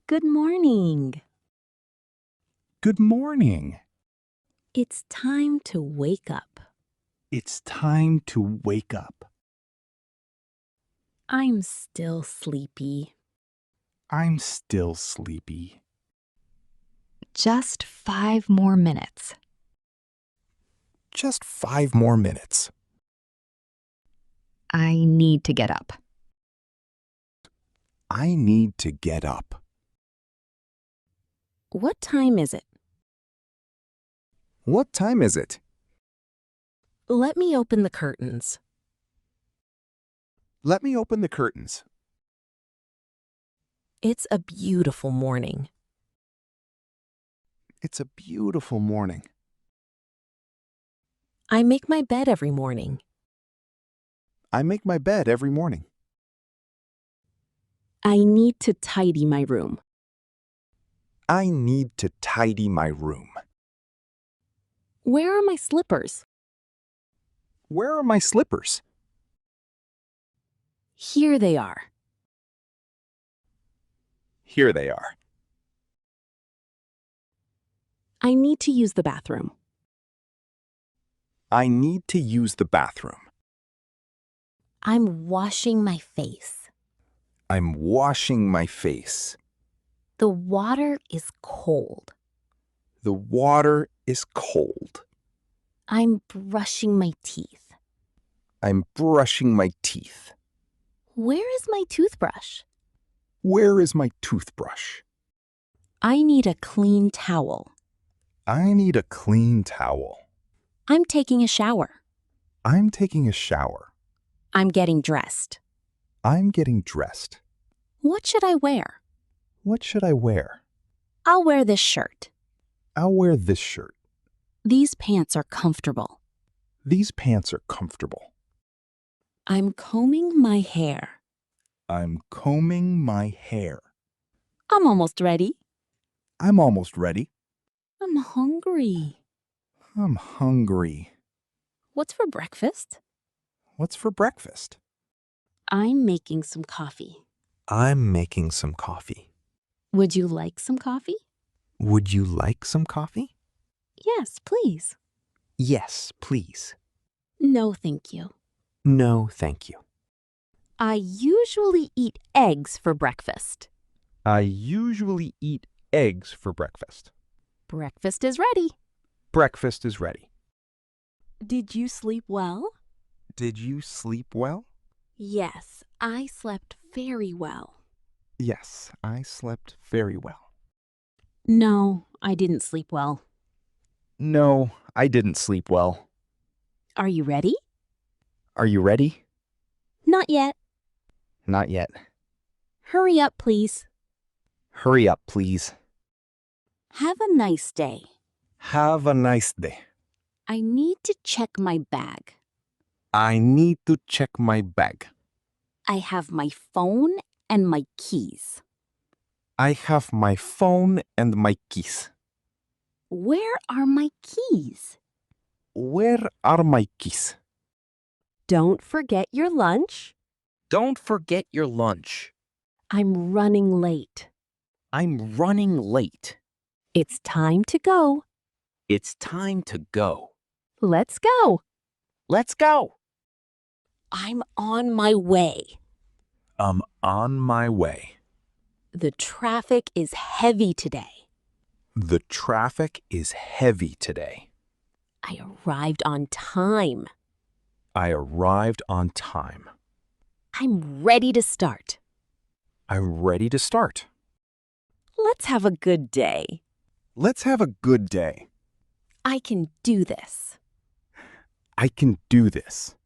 Good morning. Good morning. It's time to wake up. It's time to wake up. I'm still sleepy. I'm still sleepy. Just 5 more minutes. Just 5 more minutes. I need to get up. I need to get up. What time is it? What time is it? Let me open the curtains. Let me open the curtains. It's a beautiful morning. It's a beautiful morning. I make my bed every morning. I make my bed every morning. I need to tidy my room. I need to tidy my room. Where are my slippers? Where are my slippers? Here they are. Here they are. I need to use the bathroom. I need to use the bathroom. I'm washing my face. I'm washing my face. The water is cold. The water is cold. I'm brushing my teeth. I'm brushing my teeth. Where is my toothbrush? Where is my toothbrush? I need a clean towel. I need a clean towel. I'm taking a shower. I'm taking a shower. I'm getting dressed. I'm getting dressed. What should I wear? What should I wear? I'll wear this shirt. I'll wear this shirt. These pants are comfortable. These pants are comfortable. I'm combing my hair. I'm combing my hair. I'm almost ready. I'm almost ready. I'm hungry. I'm hungry. What's for breakfast? What's for breakfast? I'm making some coffee. I'm making some coffee. Would you like some coffee? Would you like some coffee? Yes, please. Yes, please. No, thank you. No, thank you. I usually eat eggs for breakfast. I usually eat eggs for breakfast. Breakfast is ready. Breakfast is ready. Did you sleep well? Did you sleep well? Yes, I slept very well. Yes, I slept very well. No, I didn't sleep well. No, I didn't sleep well. Are you ready? Are you ready? Not yet. Not yet. Hurry up, please. Hurry up, please. Have a nice day. Have a nice day. I need to check my bag. I need to check my bag. I have my phone and my keys. I have my phone and my keys. Where are my keys? Where are my keys? Don't forget your lunch. Don't forget your lunch. I'm running late. I'm running late. It's time to go. It's time to go. Let's go. Let's go. I'm on my way. I'm on my way. The traffic is heavy today. The traffic is heavy today. I arrived on time. I arrived on time. I'm ready to start. I'm ready to start. Let's have a good day. Let's have a good day. I can do this. I can do this.